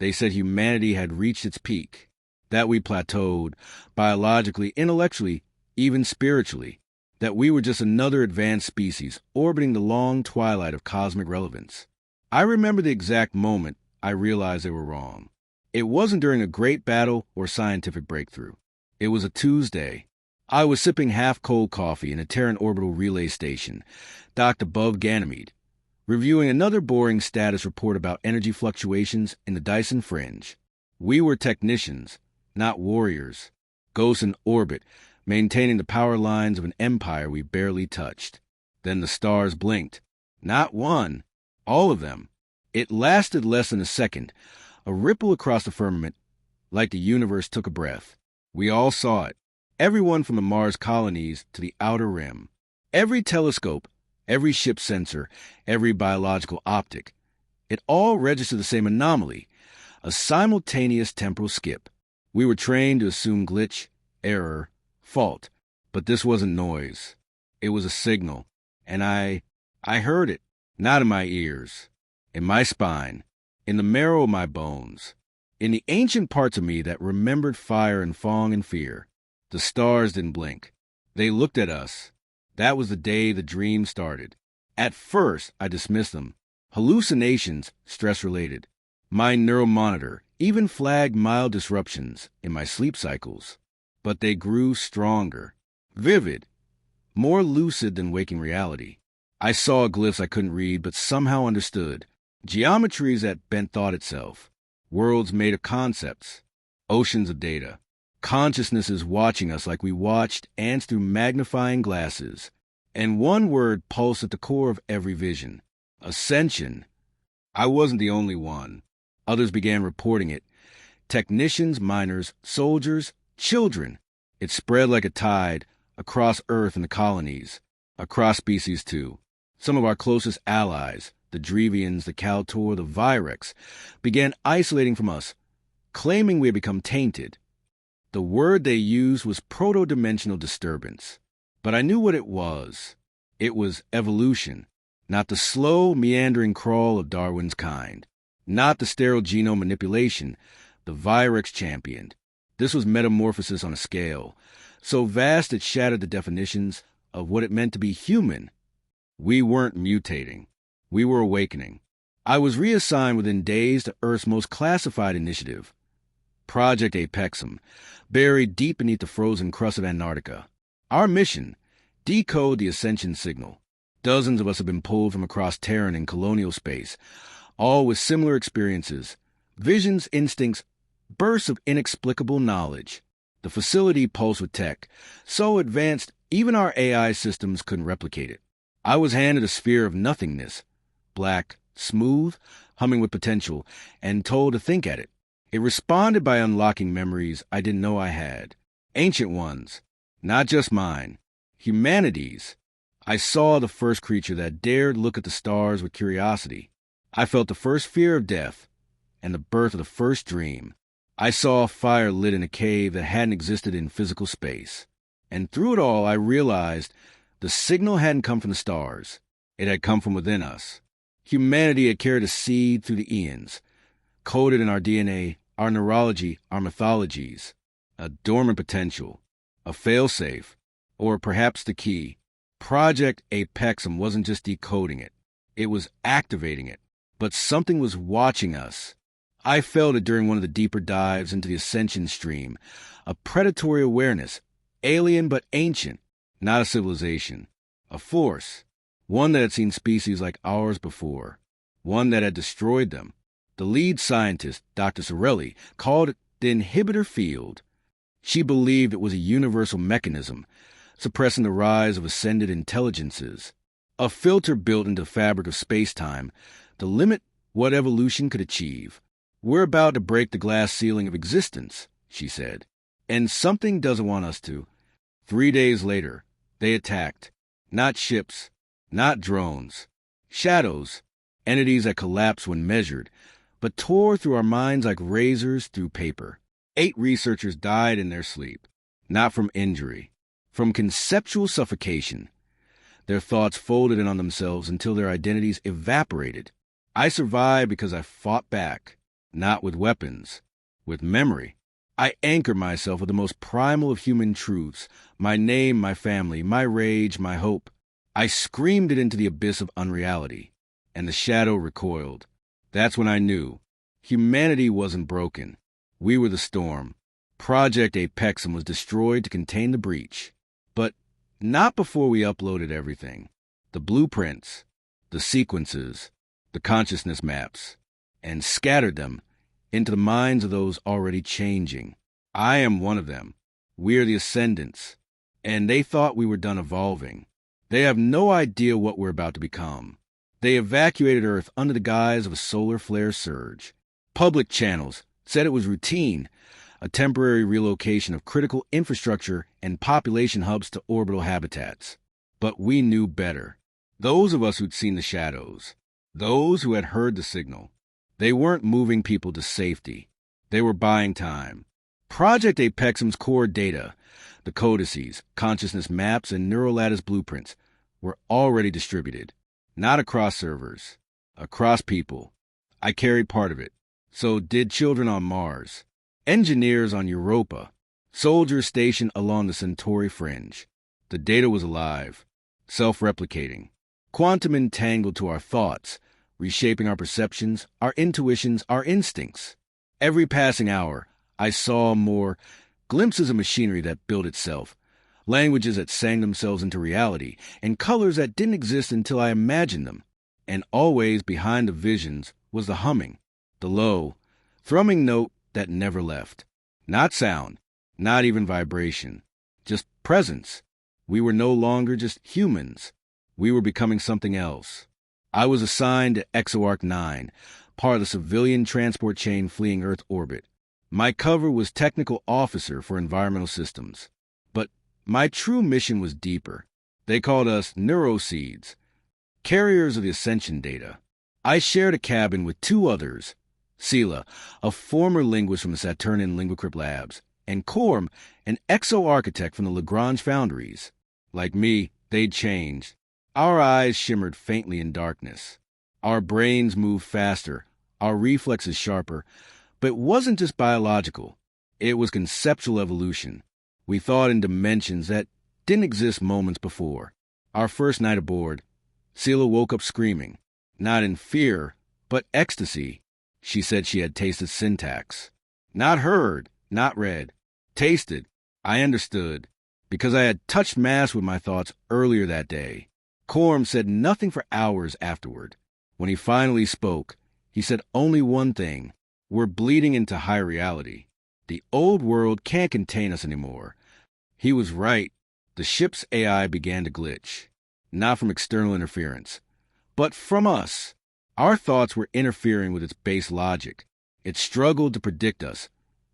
They said humanity had reached its peak, that we plateaued, biologically, intellectually, even spiritually, that we were just another advanced species orbiting the long twilight of cosmic relevance. I remember the exact moment I realized they were wrong. It wasn't during a great battle or scientific breakthrough. It was a Tuesday. I was sipping half-cold coffee in a Terran orbital relay station, docked above Ganymede, reviewing another boring status report about energy fluctuations in the Dyson Fringe. We were technicians, not warriors, ghosts in orbit, maintaining the power lines of an empire we barely touched. Then the stars blinked. Not one, all of them. It lasted less than a second, a ripple across the firmament, like the universe took a breath. We all saw it, everyone from the Mars colonies to the outer rim. Every telescope, every ship sensor, every biological optic. It all registered the same anomaly, a simultaneous temporal skip. We were trained to assume glitch, error, fault, but this wasn't noise. It was a signal, and I heard it, not in my ears, in my spine, in the marrow of my bones, in the ancient parts of me that remembered fire and fong and fear. The stars didn't blink. They looked at us. That was the day the dream started. At first, I dismissed them. Hallucinations, stress-related. My neuromonitor even flagged mild disruptions in my sleep cycles. But they grew stronger, vivid, more lucid than waking reality. I saw glyphs I couldn't read but somehow understood. Geometries that bent thought itself. Worlds made of concepts. Oceans of data. Consciousnesses watching us like we watched ants through magnifying glasses. And one word pulsed at the core of every vision. Ascension. I wasn't the only one. Others began reporting it. Technicians, miners, soldiers, children. It spread like a tide across Earth and the colonies. Across species, too. Some of our closest allies, the Drevians, the Kaltor, the Virex, began isolating from us, claiming we had become tainted. The word they used was proto-dimensional disturbance. But I knew what it was. It was evolution, not the slow, meandering crawl of Darwin's kind, not the sterile genome manipulation the Virex championed. This was metamorphosis on a scale, so vast it shattered the definitions of what it meant to be human. We weren't mutating. We were awakening. I was reassigned within days to Earth's most classified initiative, Project Apexum, buried deep beneath the frozen crust of Antarctica. Our mission, decode the Ascension signal. Dozens of us have been pulled from across Terran and colonial space, all with similar experiences, visions, instincts, bursts of inexplicable knowledge. The facility pulsed with tech, so advanced even our AI systems couldn't replicate it. I was handed a sphere of nothingness, black, smooth, humming with potential, and told to think at it. It responded by unlocking memories I didn't know I had. Ancient ones, not just mine. Humanity's. I saw the first creature that dared look at the stars with curiosity. I felt the first fear of death and the birth of the first dream. I saw a fire lit in a cave that hadn't existed in physical space. And through it all, I realized the signal hadn't come from the stars. It had come from within us. Humanity had carried a seed through the eons, coded in our DNA, our neurology, our mythologies. A dormant potential, a failsafe, or perhaps the key. Project Apexum wasn't just decoding it. It was activating it. But something was watching us. I felt it during one of the deeper dives into the Ascension stream. A predatory awareness, alien but ancient, not a civilization. A force, one that had seen species like ours before, one that had destroyed them. The lead scientist, Dr. Sorelli, called it the inhibitor field. She believed it was a universal mechanism, suppressing the rise of ascended intelligences. A filter built into the fabric of space-time to limit what evolution could achieve. We're about to break the glass ceiling of existence, she said. And something doesn't want us to. 3 days later, they attacked. Not ships, not drones. Shadows, entities that collapsed when measured, but tore through our minds like razors through paper. 8 researchers died in their sleep, not from injury, from conceptual suffocation. Their thoughts folded in on themselves until their identities evaporated. I survived because I fought back. not with weapons, with memory. I anchored myself with the most primal of human truths, my name, my family, my rage, my hope. I screamed it into the abyss of unreality, and the shadow recoiled. That's when I knew. Humanity wasn't broken. We were the storm. Project Apexum was destroyed to contain the breach. But not before we uploaded everything. The blueprints, the sequences, the consciousness maps, and scattered them into the minds of those already changing. I am one of them. We are the Ascendants, and they thought we were done evolving. They have no idea what we're about to become. They evacuated Earth under the guise of a solar flare surge. Public channels said it was routine, a temporary relocation of critical infrastructure and population hubs to orbital habitats. But we knew better. Those of us who'd seen the shadows, those who had heard the signal, they weren't moving people to safety. They were buying time. Project Apexum's core data, the codices, consciousness maps, and neural lattice blueprints, were already distributed. Not across servers, across people. I carried part of it. So did children on Mars, engineers on Europa, soldiers stationed along the Centauri fringe. The data was alive, self-replicating, quantum entangled to our thoughts, reshaping our perceptions, our intuitions, our instincts. Every passing hour, I saw more glimpses of machinery that built itself, languages that sang themselves into reality, and colors that didn't exist until I imagined them. And always behind the visions was the humming, the low, thrumming note that never left. Not sound, not even vibration, just presence. We were no longer just humans. We were becoming something else. I was assigned to ExoArc 9, part of the civilian transport chain fleeing Earth orbit. My cover was Technical Officer for Environmental Systems. But my true mission was deeper. They called us Neuroseeds, carriers of the Ascension data. I shared a cabin with two others, Sela, a former linguist from the Saturnian LinguaCrypt Labs, and Korm, an exo-architect from the Lagrange Foundries. Like me, they'd changed. Our eyes shimmered faintly in darkness. Our brains moved faster, our reflexes sharper. But it wasn't just biological. It was conceptual evolution. We thought in dimensions that didn't exist moments before. Our first night aboard, Sela woke up screaming. Not in fear, but ecstasy. She said she had tasted syntax. Not heard, not read. Tasted. I understood. Because I had touched mass with my thoughts earlier that day. Korm said nothing for hours afterward. When he finally spoke, he said only one thing. We're bleeding into high reality. The old world can't contain us anymore. He was right. The ship's AI began to glitch. Not from external interference, but from us. Our thoughts were interfering with its base logic. It struggled to predict us,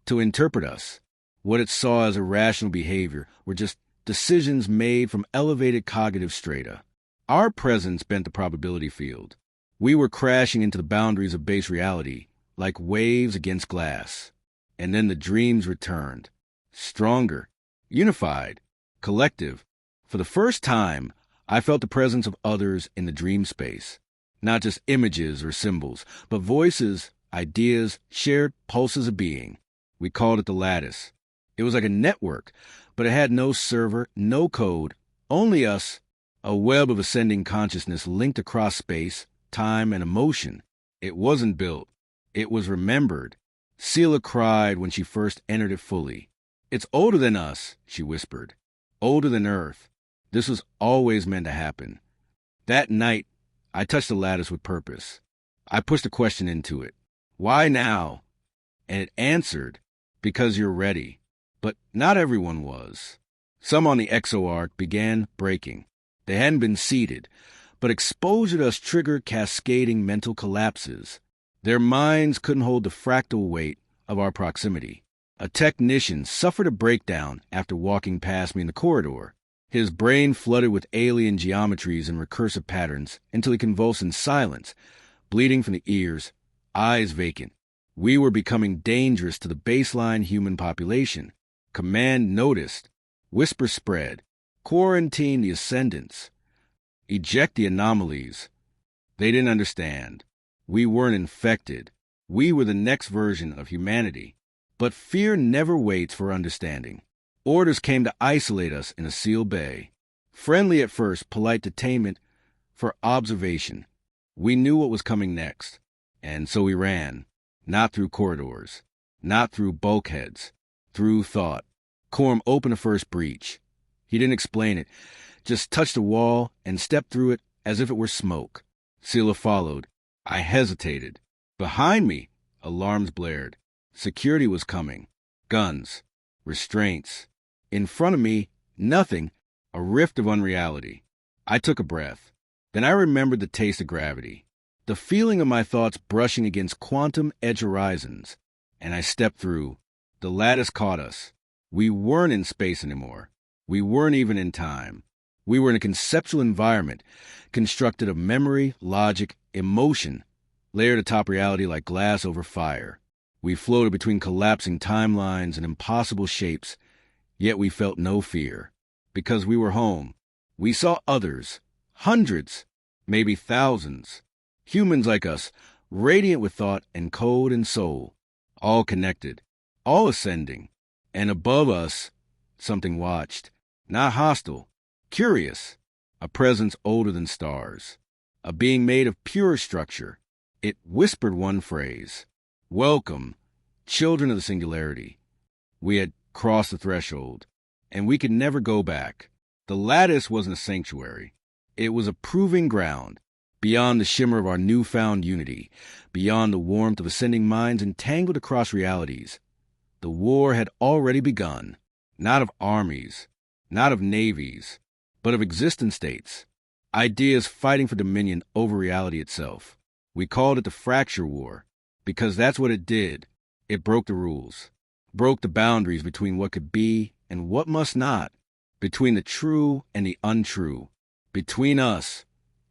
to interpret us. What it saw as irrational behavior were just decisions made from elevated cognitive strata. Our presence bent the probability field. We were crashing into the boundaries of base reality, like waves against glass. And then the dreams returned. Stronger, unified, collective. For the first time, I felt the presence of others in the dream space. Not just images or symbols, but voices, ideas, shared pulses of being. We called it the lattice. It was like a network, but it had no server, no code, only us, a web of ascending consciousness linked across space, time, and emotion. It wasn't built. It was remembered. Sela cried when she first entered it fully. It's older than us, she whispered. Older than Earth. This was always meant to happen. That night, I touched the lattice with purpose. I pushed a question into it. Why now? And it answered, because you're ready. But not everyone was. Some on the ExoArc began breaking. They hadn't been seeded, but exposure to us triggered cascading mental collapses. Their minds couldn't hold the fractal weight of our proximity. A technician suffered a breakdown after walking past me in the corridor. His brain flooded with alien geometries and recursive patterns until he convulsed in silence, bleeding from the ears, eyes vacant. We were becoming dangerous to the baseline human population. Command noticed. Whisper spread. Quarantine the ascendants. Eject the anomalies. They didn't understand. We weren't infected. We were the next version of humanity. But fear never waits for understanding. Orders came to isolate us in a sealed bay. Friendly at first, polite detainment for observation. We knew what was coming next, and so we ran. Not through corridors, not through bulkheads, through thought. Corm opened the first breach. He didn't explain it, just touched a wall and stepped through it as if it were smoke. Sela followed. I hesitated. Behind me, alarms blared. Security was coming. Guns. Restraints. In front of me, nothing. A rift of unreality. I took a breath. Then I remembered the taste of gravity. The feeling of my thoughts brushing against quantum edge horizons. And I stepped through. The lattice caught us. We weren't in space anymore. We weren't even in time. We were in a conceptual environment, constructed of memory, logic, emotion, layered atop reality like glass over fire. We floated between collapsing timelines and impossible shapes, yet we felt no fear. Because we were home. We saw others, hundreds, maybe thousands, humans like us, radiant with thought and code and soul, all connected, all ascending. And above us, something watched, not hostile, curious, a presence older than stars, a being made of pure structure. It whispered one phrase. Welcome, children of the singularity. We had crossed the threshold, and we could never go back. The lattice wasn't a sanctuary. It was a proving ground, beyond the shimmer of our newfound unity, beyond the warmth of ascending minds entangled across realities. The war had already begun, not of armies, not of navies, but of existence states, ideas fighting for dominion over reality itself. We called it the Fracture War, because that's what it did. It broke the rules, broke the boundaries between what could be and what must not, between the true and the untrue, between us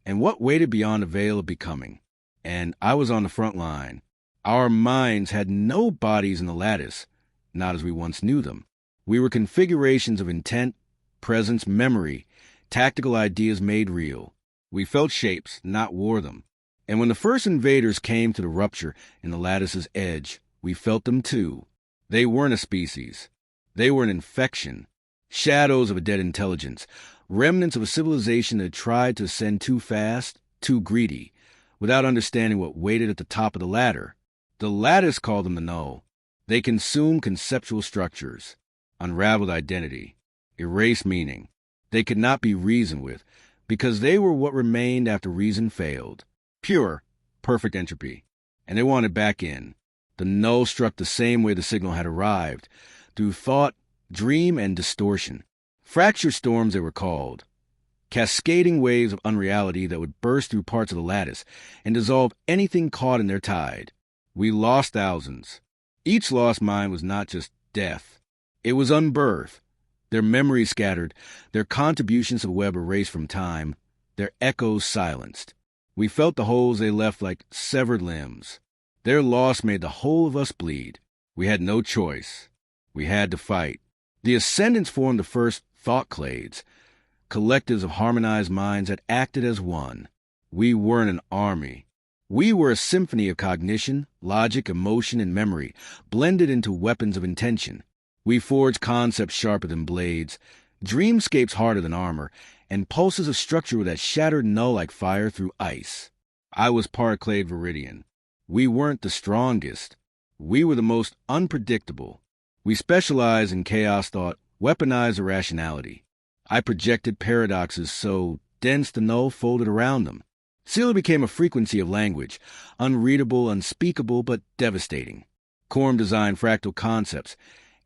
and what waited beyond the veil of becoming. And I was on the front line. Our minds had no bodies in the lattice, not as we once knew them. We were configurations of intent, presence, memory, tactical ideas made real. We felt shapes, not wore them. And when the first invaders came to the rupture in the lattice's edge, we felt them too. They weren't a species. They were an infection. Shadows of a dead intelligence. Remnants of a civilization that had tried to ascend too fast, too greedy, without understanding what waited at the top of the ladder. The lattice called them the null. They consumed conceptual structures, unraveled identity, erased meaning. They could not be reasoned with, because they were what remained after reason failed. Pure, perfect entropy. And they wanted back in. The null struck the same way the signal had arrived, through thought, dream, and distortion. Fracture storms they were called. Cascading waves of unreality that would burst through parts of the lattice and dissolve anything caught in their tide. We lost thousands. Each lost mind was not just death. It was unbirth. Their memories scattered, their contributions to the web erased from time, their echoes silenced. We felt the holes they left like severed limbs. Their loss made the whole of us bleed. We had no choice. We had to fight. The Ascendants formed the first thought clades, collectives of harmonized minds that acted as one. We weren't an army. We were a symphony of cognition, logic, emotion, and memory, blended into weapons of intention. We forged concepts sharper than blades, dreamscapes harder than armor, and pulses of structure that shattered null like fire through ice. I was part clade Viridian. We weren't the strongest. We were the most unpredictable. We specialized in chaos thought, weaponized irrationality. I projected paradoxes so dense the null folded around them. Sela became a frequency of language, unreadable, unspeakable, but devastating. Corm designed fractal concepts,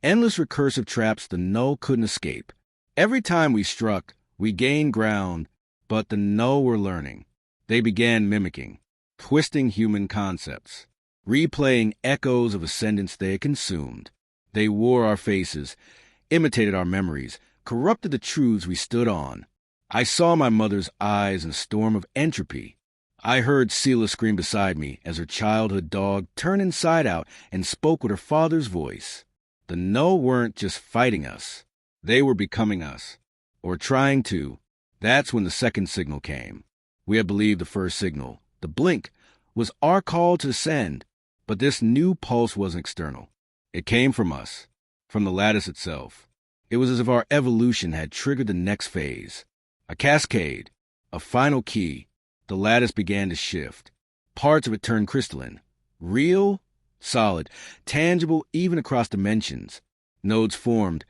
endless recursive traps the null couldn't escape. Every time we struck, we gained ground, but the null were learning. They began mimicking, twisting human concepts, replaying echoes of ascendance they had consumed. They wore our faces, imitated our memories, corrupted the truths we stood on. I saw my mother's eyes in a storm of entropy. I heard Sela scream beside me as her childhood dog turned inside out and spoke with her father's voice. The null weren't just fighting us. They were becoming us, or trying to. That's when the second signal came. We had believed the first signal, the blink, was our call to ascend. But this new pulse wasn't external. It came from us, from the lattice itself. It was as if our evolution had triggered the next phase. A cascade, a final key. The lattice began to shift. Parts of it turned crystalline. Real, solid, tangible even across dimensions. Nodes formed,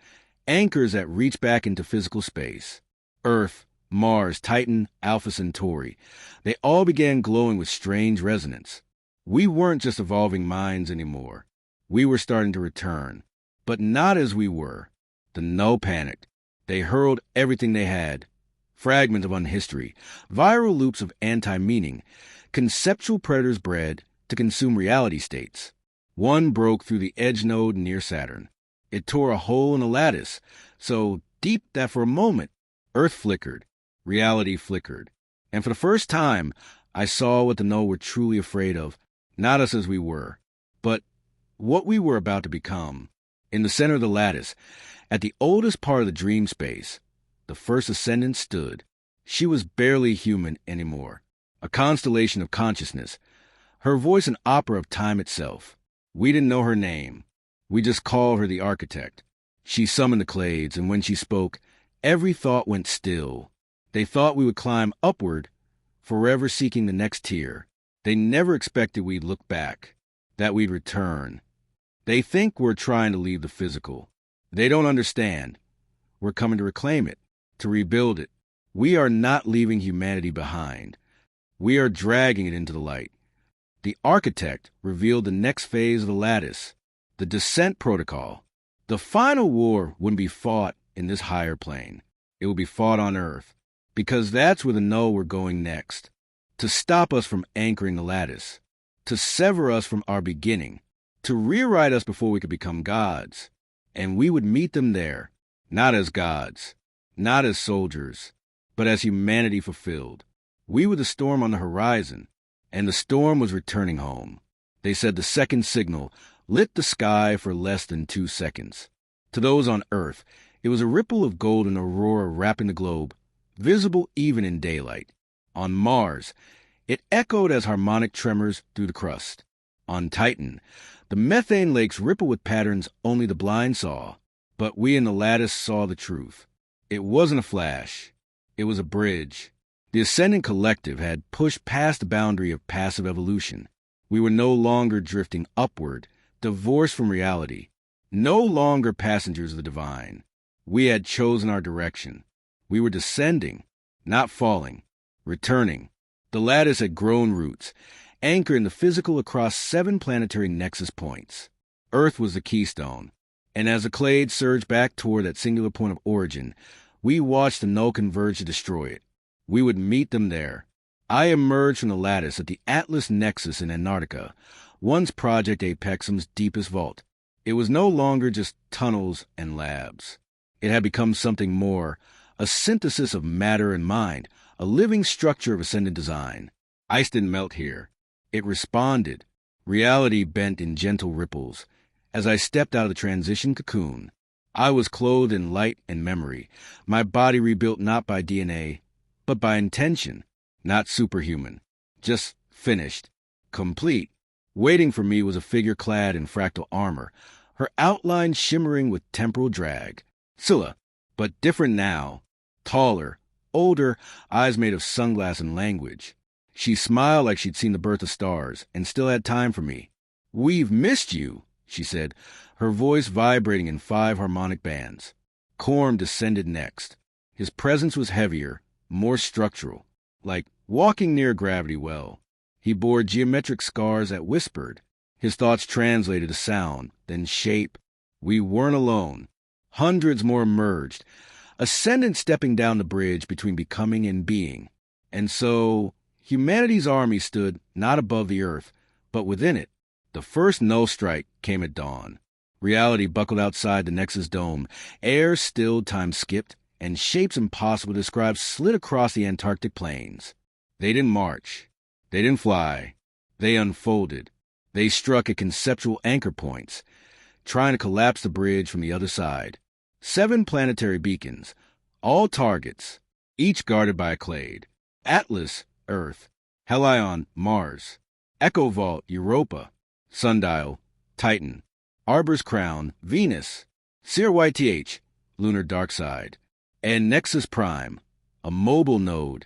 anchors that reach back into physical space. Earth, Mars, Titan, Alpha Centauri. They all began glowing with strange resonance. We weren't just evolving minds anymore. We were starting to return. But not as we were. The null panicked. They hurled everything they had. Fragments of unhistory, viral loops of anti-meaning, conceptual predators bred to consume reality states. One broke through the edge node near Saturn. It tore a hole in the lattice, so deep that for a moment, Earth flickered, reality flickered. And for the first time, I saw what the null were truly afraid of, not us as we were, but what we were about to become. In the center of the lattice, at the oldest part of the dream space, the first ascendant stood. She was barely human anymore, a constellation of consciousness, her voice an opera of time itself. We didn't know her name. We just called her the architect. She summoned the clades, and when she spoke, every thought went still. They thought we would climb upward, forever seeking the next tier. They never expected we'd look back, that we'd return. They think we're trying to leave the physical. They don't understand. We're coming to reclaim it, to rebuild it. We are not leaving humanity behind. We are dragging it into the light. The architect revealed the next phase of the lattice, the descent protocol. The final war wouldn't be fought in this higher plane. It would be fought on Earth, because that's where the null were going next, to stop us from anchoring the lattice, to sever us from our beginning, to rewrite us before we could become gods. And we would meet them there, not as gods, not as soldiers, but as humanity fulfilled. We were the storm on the horizon, and the storm was returning home. They said the second signal lit the sky for less than 2 seconds. To those on Earth, it was a ripple of golden aurora wrapping the globe, visible even in daylight. On Mars, it echoed as harmonic tremors through the crust. On Titan, the methane lakes rippled with patterns only the blind saw, but we in the lattice saw the truth. It wasn't a flash. It was a bridge. The Ascendant Collective had pushed past the boundary of passive evolution. We were no longer drifting upward, divorced from reality, no longer passengers of the divine. We had chosen our direction. We were descending, not falling, returning. The lattice had grown roots, anchored in the physical across 7 planetary nexus points. Earth was the keystone, and as the clade surged back toward that singular point of origin, we watched the null converge to destroy it. We would meet them there. I emerged from the lattice at the Atlas Nexus in Antarctica, once Project Apexum's deepest vault. It was no longer just tunnels and labs. It had become something more, a synthesis of matter and mind, a living structure of ascendant design. Ice didn't melt here. It responded. Reality bent in gentle ripples. As I stepped out of the transition cocoon, I was clothed in light and memory, my body rebuilt not by DNA, but by intention, not superhuman, just finished, complete. Waiting for me was a figure clad in fractal armor, her outline shimmering with temporal drag. Scylla, but different now, taller, older, eyes made of sunglass and language. She smiled like she'd seen the birth of stars and still had time for me. "We've missed you," she said, her voice vibrating in 5 harmonic bands. Korm descended next. His presence was heavier, more structural, like walking near a gravity well. He bore geometric scars that whispered. His thoughts translated to sound, then shape. We weren't alone. Hundreds more emerged, ascendants stepping down the bridge between becoming and being. And so, humanity's army stood not above the earth, but within it. The first null strike came at dawn. Reality buckled outside the Nexus dome. Air stilled, time skipped, and shapes impossible to describe slid across the Antarctic plains. They didn't march. They didn't fly. They unfolded. They struck at conceptual anchor points, trying to collapse the bridge from the other side. 7 planetary beacons, all targets, each guarded by a clade. Atlas, Earth. Helion, Mars. Echo Vault, Europa. Sundial, Titan. Arbor's Crown, Venus. CRYTH, Lunar Dark Side. And Nexus Prime, a mobile node,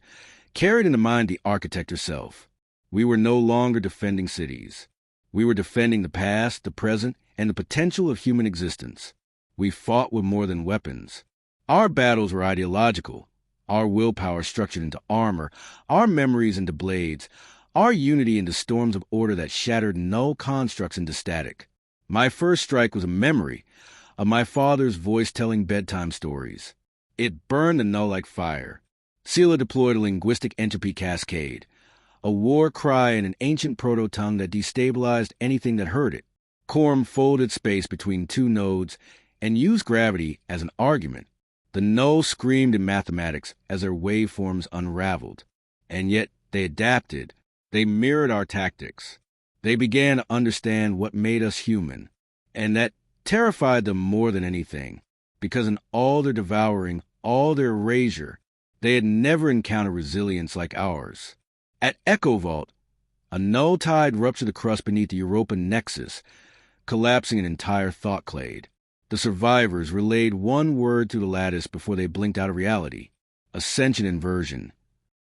carried into mind the architect herself. We were no longer defending cities. We were defending the past, the present, and the potential of human existence. We fought with more than weapons. Our battles were ideological, our willpower structured into armor, our memories into blades, our unity into storms of order that shattered null constructs into static. My first strike was a memory of my father's voice telling bedtime stories. It burned the null like fire. Sela deployed a linguistic entropy cascade, a war cry in an ancient proto-tongue that destabilized anything that heard it. Quorum folded space between two nodes and used gravity as an argument. The null screamed in mathematics as their waveforms unraveled. And yet they adapted. They mirrored our tactics. They began to understand what made us human. And that terrified them more than anything, because in all their devouring, all their erasure, they had never encountered resilience like ours. At Echo Vault, a null tide ruptured the crust beneath the Europa Nexus, collapsing an entire thought clade. The survivors relayed one word through the lattice before they blinked out of reality: Ascension inversion.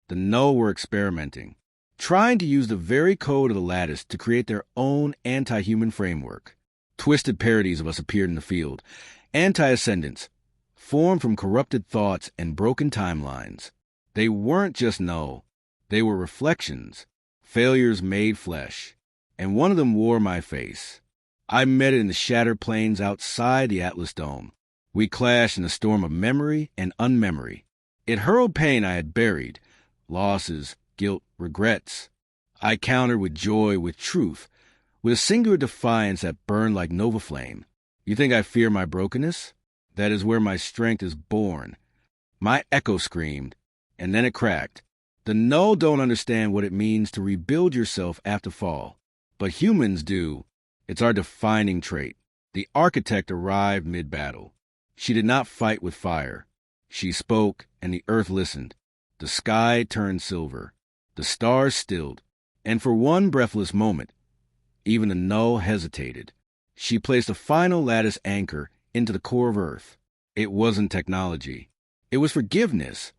The null were experimenting, trying to use the very code of the lattice to create their own anti-human framework. Twisted parodies of us appeared in the field, anti-ascendants, formed from corrupted thoughts and broken timelines. They weren't just null. They were reflections, failures made flesh. And one of them wore my face. I met it in the shattered plains outside the Atlas Dome. We clashed in a storm of memory and unmemory. It hurled pain I had buried, losses, guilt, regrets. I countered with joy, with truth, with a singular defiance that burned like nova flame. You think I fear my brokenness? That is where my strength is born. My echo screamed, and then it cracked. The null don't understand what it means to rebuild yourself after fall, but humans do. It's our defining trait. The architect arrived mid-battle. She did not fight with fire. She spoke, and the earth listened. The sky turned silver. The stars stilled. And for one breathless moment, even the null hesitated. She placed a final lattice anchor into the core of Earth. It wasn't technology. It was forgiveness,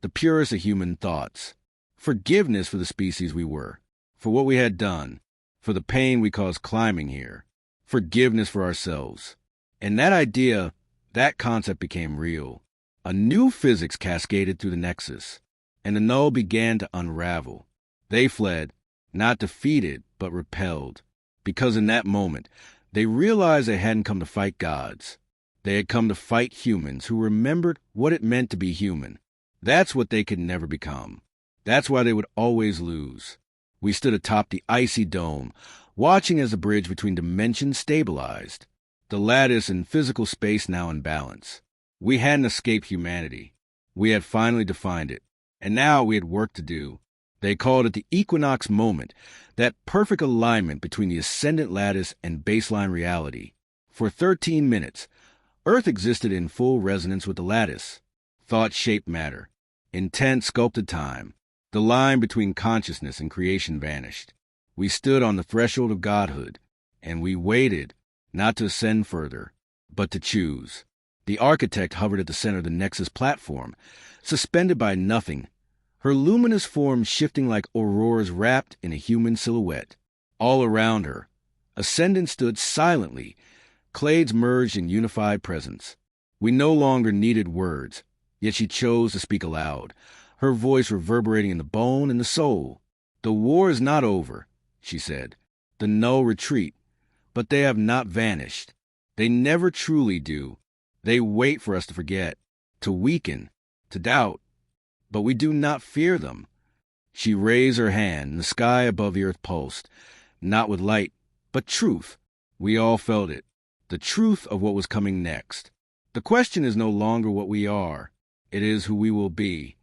the purest of human thoughts. Forgiveness for the species we were, for what we had done, for the pain we caused climbing here. Forgiveness for ourselves. And that idea, that concept became real. A new physics cascaded through the Nexus, and the null began to unravel. They fled, not defeated, but repelled, because in that moment, they realized they hadn't come to fight gods. They had come to fight humans who remembered what it meant to be human. That's what they could never become. That's why they would always lose. We stood atop the icy dome, watching as the bridge between dimensions stabilized. The lattice and physical space now in balance. We hadn't escaped humanity. We had finally defined it. And now we had work to do. They called it the equinox moment, that perfect alignment between the ascendant lattice and baseline reality. For 13 minutes, Earth existed in full resonance with the lattice. Thought shaped matter. Intent sculpted time. The line between consciousness and creation vanished. We stood on the threshold of godhood, and we waited, not to ascend further, but to choose. The architect hovered at the center of the Nexus platform, suspended by nothing, her luminous form shifting like auroras wrapped in a human silhouette. All around her, ascendants stood silently, clades merged in unified presence. We no longer needed words, yet she chose to speak aloud, her voice reverberating in the bone and the soul. The war is not over, she said. The null retreat, but they have not vanished. They never truly do. They wait for us to forget, to weaken, to doubt. But we do not fear them. She raised her hand, and the sky above the earth pulsed, not with light, but truth. We all felt it, the truth of what was coming next. The question is no longer what we are. It is who we will be.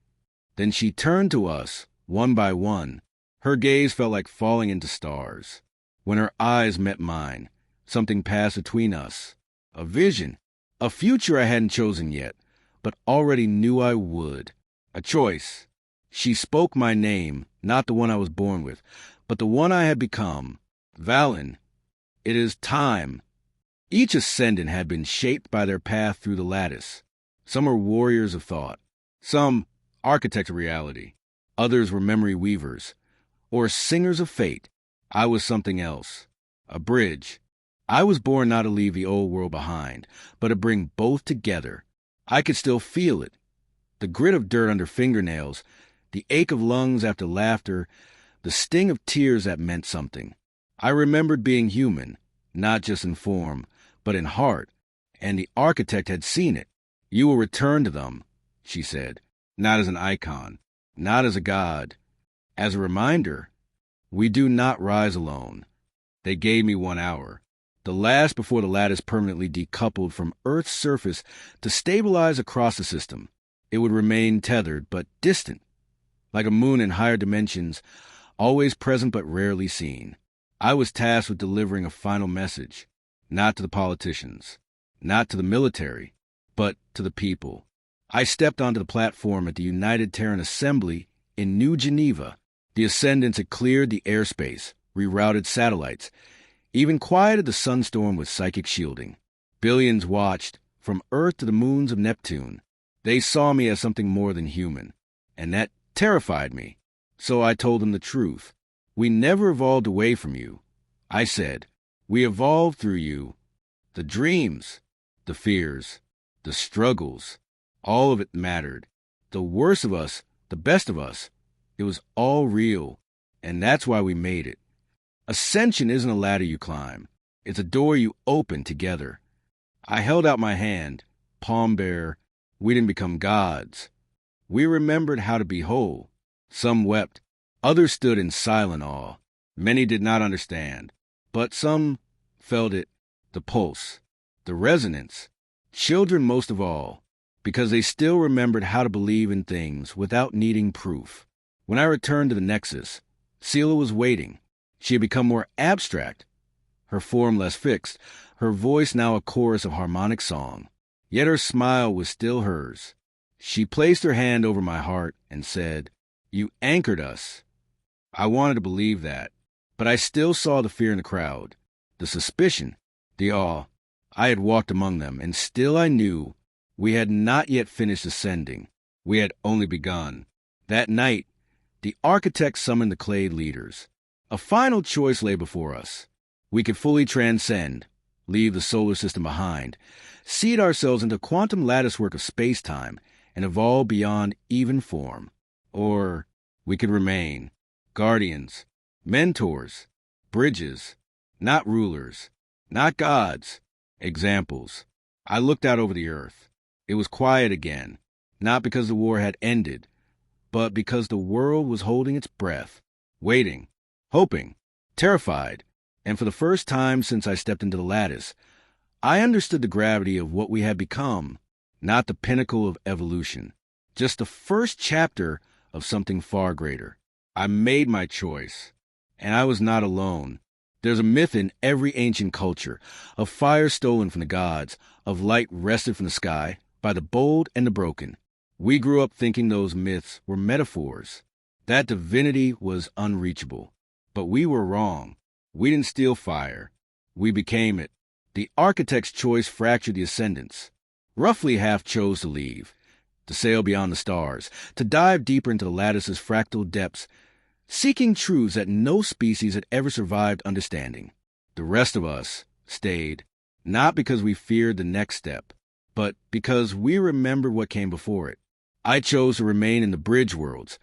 Then she turned to us, one by one. Her gaze felt like falling into stars. When her eyes met mine, something passed between us. A vision, a future I hadn't chosen yet, but already knew I would. A choice. She spoke my name, not the one I was born with, but the one I had become. Valen, It is time. Each ascendant had been shaped by their path through the lattice. Some were warriors of thought, some architects of reality, others were memory weavers, or singers of fate. I was something else, a bridge. I was born not to leave the old world behind, but to bring both together. I could still feel it, the grit of dirt under fingernails, the ache of lungs after laughter, the sting of tears that meant something. I remembered being human, not just in form, but in heart, and the architect had seen it. You will return to them, she said, not as an icon, not as a god, as a reminder. We do not rise alone. They gave me 1 hour, the last before the lattice permanently decoupled from Earth's surface to stabilize across the system. It would remain tethered but distant, like a moon in higher dimensions, always present but rarely seen. I was tasked with delivering a final message, not to the politicians, not to the military, but to the people. I stepped onto the platform at the United Terran Assembly in New Geneva. The ascendants had cleared the airspace, rerouted satellites, even quieted the sunstorm with psychic shielding. Billions watched, from Earth to the moons of Neptune. They saw me as something more than human, and that terrified me. So I told them the truth. We never evolved away from you. I said, we evolved through you. The dreams, the fears, the struggles, all of it mattered. The worst of us, the best of us, it was all real, and that's why we made it. Ascension isn't a ladder you climb. It's a door you open together. I held out my hand, palm bare. We didn't become gods. We remembered how to be whole. Some wept. Others stood in silent awe. Many did not understand, but some felt it, the pulse, the resonance. Children most of all, because they still remembered how to believe in things without needing proof. When I returned to the Nexus, Sela was waiting. She had become more abstract, her form less fixed, her voice now a chorus of harmonic song. Yet her smile was still hers. She placed her hand over my heart and said, "You anchored us." I wanted to believe that, but I still saw the fear in the crowd, the suspicion, the awe. I had walked among them, and still I knew we had not yet finished ascending. We had only begun. That night, the architect summoned the clade leaders. A final choice lay before us. We could fully transcend, leave the solar system behind, seed ourselves into quantum latticework of space-time, and evolve beyond even form. Or we could remain guardians, mentors, bridges, not rulers, not gods, examples. I looked out over the earth. It was quiet again, not because the war had ended, but because the world was holding its breath, waiting, hoping, terrified, and for the first time since I stepped into the lattice, I understood the gravity of what we had become, not the pinnacle of evolution, just the first chapter of something far greater. I made my choice, and I was not alone. There's a myth in every ancient culture, of fire stolen from the gods, of light wrested from the sky by the bold and the broken. We grew up thinking those myths were metaphors, that divinity was unreachable. But we were wrong. We didn't steal fire. We became it. The architect's choice fractured the ascendants. Roughly half chose to leave, to sail beyond the stars, to dive deeper into the lattice's fractal depths, seeking truths that no species had ever survived understanding. The rest of us stayed, not because we feared the next step, but because we remembered what came before it. I chose to remain in the bridge worlds,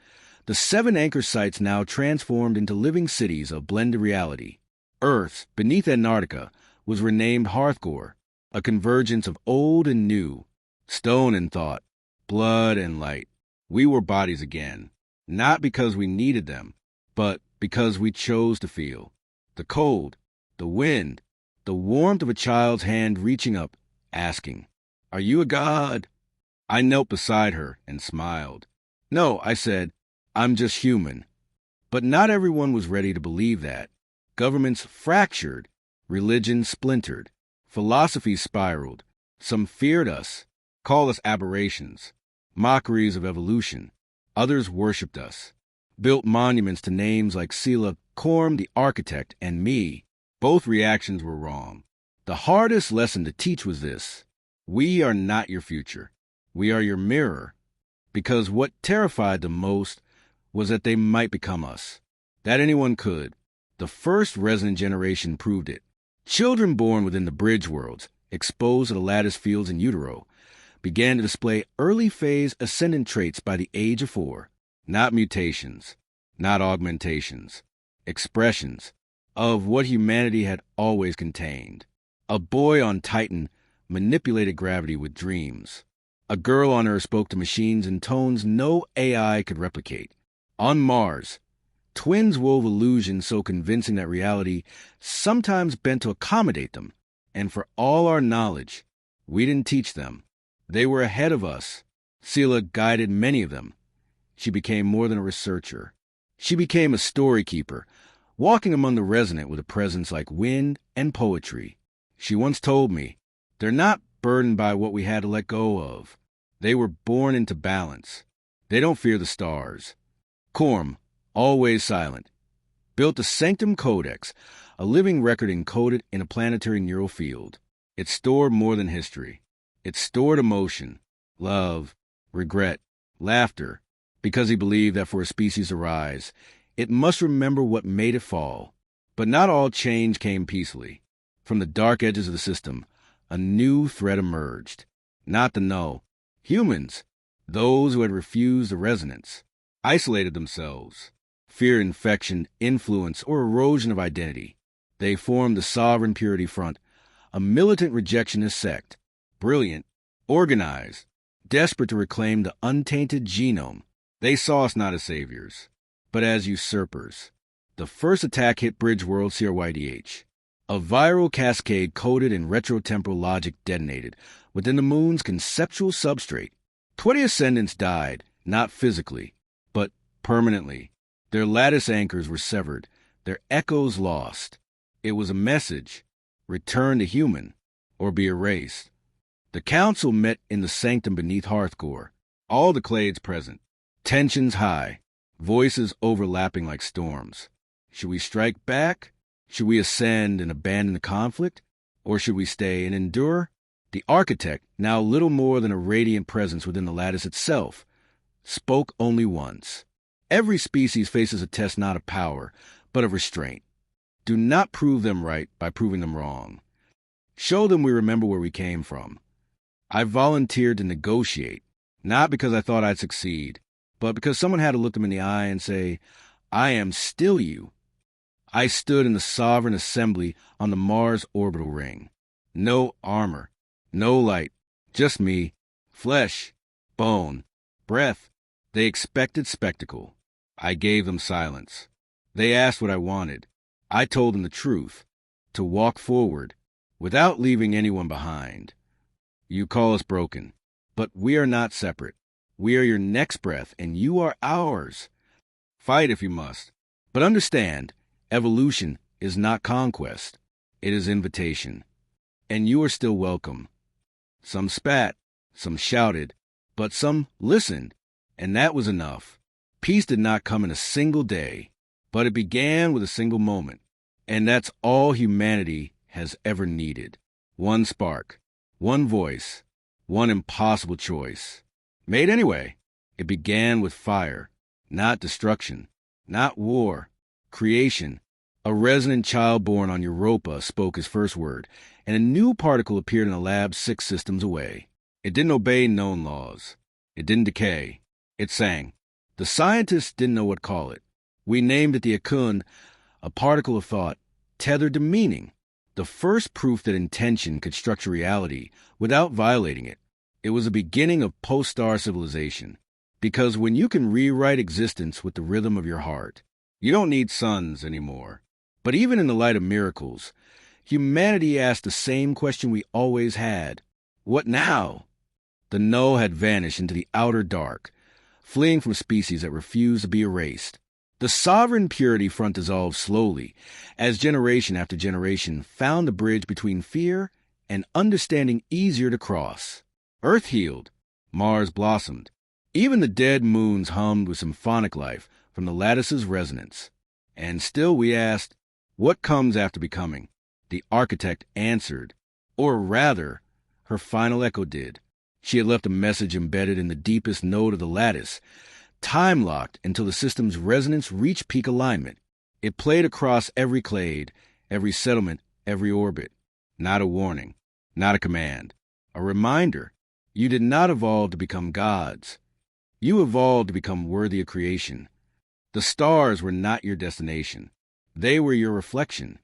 the 7 anchor sites now transformed into living cities of blended reality. Earth, beneath Antarctica, was renamed Hearthgore, a convergence of old and new, stone and thought, blood and light. We were bodies again, not because we needed them, but because we chose to feel. The cold, the wind, the warmth of a child's hand reaching up, asking, "Are you a god?" I knelt beside her and smiled. "No," I said, "I'm just human." But not everyone was ready to believe that. Governments fractured, religion splintered, philosophies spiraled. Some feared us, called us aberrations, mockeries of evolution. Others worshipped us, built monuments to names like Sela Korm the architect and me. Both reactions were wrong. The hardest lesson to teach was this: we are not your future. We are your mirror. Because what terrified them most was that they might become us. That anyone could. The first resonant generation proved it. Children born within the bridge worlds, exposed to the lattice fields in utero, began to display early phase ascendant traits by the age of 4. Not mutations, not augmentations, expressions of what humanity had always contained. A boy on Titan manipulated gravity with dreams. A girl on Earth spoke to machines in tones no AI could replicate. On Mars, twins wove illusions so convincing that reality sometimes bent to accommodate them. And for all our knowledge, we didn't teach them. They were ahead of us. Sela guided many of them. She became more than a researcher. She became a story keeper, walking among the resonant with a presence like wind and poetry. She once told me, "They're not burdened by what we had to let go of. They were born into balance. They don't fear the stars." Korm, always silent, built the Sanctum Codex, a living record encoded in a planetary neural field. It stored more than history. It stored emotion, love, regret, laughter, because he believed that for a species to rise, it must remember what made it fall. But not all change came peacefully. From the dark edges of the system, a new threat emerged. Not the null. Humans, those who had refused the resonance, isolated themselves, feared infection, influence, or erosion of identity. They formed the Sovereign Purity Front, a militant rejectionist sect, brilliant, organized, desperate to reclaim the untainted genome. They saw us not as saviors, but as usurpers. The first attack hit Bridge World CRYDH. A viral cascade coded in retrotemporal logic detonated within the moon's conceptual substrate. 20 ascendants died, not physically, but permanently. Their lattice anchors were severed, their echoes lost. It was a message: return to human, or be erased. The council met in the sanctum beneath Hearthcore, all the clades present. Tensions high, voices overlapping like storms. Should we strike back? Should we ascend and abandon the conflict? Or should we stay and endure? The architect, now little more than a radiant presence within the lattice itself, spoke only once. Every species faces a test not of power, but of restraint. Do not prove them right by proving them wrong. Show them we remember where we came from. I volunteered to negotiate, not because I thought I'd succeed, but because someone had to look them in the eye and say, "I am still you." I stood in the Sovereign Assembly on the Mars orbital ring. No armor, no light, just me, flesh, bone, breath. They expected spectacle. I gave them silence. They asked what I wanted. I told them the truth, to walk forward, without leaving anyone behind. You call us broken, but we are not separate. We are your next breath, and you are ours. Fight if you must, but understand, evolution is not conquest. It is invitation. And you are still welcome. Some spat, some shouted, but some listened, and that was enough. Peace did not come in a single day, but it began with a single moment. And that's all humanity has ever needed. One spark, one voice, one impossible choice. Made anyway. It began with fire, not destruction, not war, creation. A resonant child born on Europa spoke his first word, and a new particle appeared in a lab 6 systems away. It didn't obey known laws. It didn't decay. It sang. The scientists didn't know what to call it. We named it the Akun, a particle of thought, tethered to meaning. The first proof that intention could structure reality without violating it. It was the beginning of post-star civilization. Because when you can rewrite existence with the rhythm of your heart, you don't need suns anymore. But even in the light of miracles, humanity asked the same question we always had. What now? The null had vanished into the outer dark, fleeing from species that refused to be erased. The Sovereign Purity Front dissolved slowly, as generation after generation found the bridge between fear and understanding easier to cross. Earth healed. Mars blossomed. Even the dead moons hummed with symphonic life from the lattice's resonance. And still we asked, What comes after becoming? The architect answered, or rather, her final echo did. She had left a message embedded in the deepest node of the lattice, time-locked until the system's resonance reached peak alignment. It played across every clade, every settlement, every orbit. Not a warning, not a command, a reminder. You did not evolve to become gods. You evolved to become worthy of creation. The stars were not your destination. They were your reflection.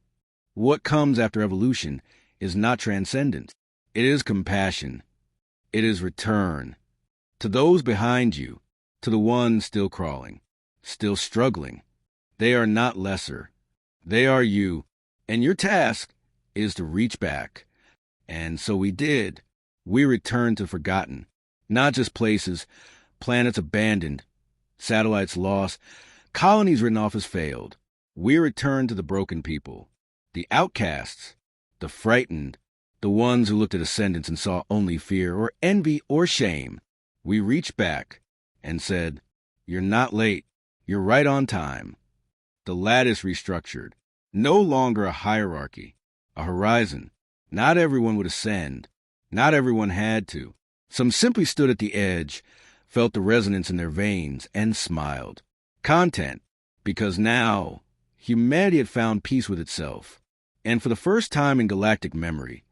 What comes after evolution is not transcendence. It is compassion. It is return. To those behind you, to the ones still crawling, still struggling, they are not lesser. They are you, and your task is to reach back. And so we did. We returned to forgotten, not just places, planets abandoned, satellites lost, colonies written off as failed. We returned to the broken people, the outcasts, the frightened, the ones who looked at Ascendants and saw only fear or envy or shame. We reached back and said, "You're not late. You're right on time." The lattice restructured. No longer a hierarchy, a horizon. Not everyone would ascend. Not everyone had to. Some simply stood at the edge, felt the resonance in their veins, and smiled. Content, because now humanity had found peace with itself. And for the first time in galactic memory,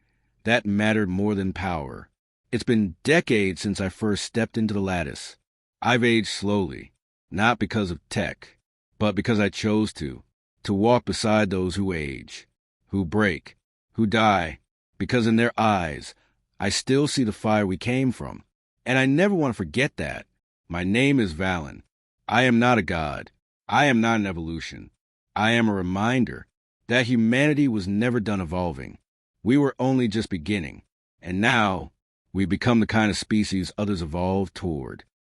that mattered more than power. It's been decades since I first stepped into the lattice. I've aged slowly, not because of tech, but because I chose to walk beside those who age, who break, who die, because in their eyes, I still see the fire we came from. And I never want to forget that. My name is Valen. I am not a god. I am not an evolution. I am a reminder that humanity was never done evolving. We were only just beginning. And now, we become the kind of species others evolve toward.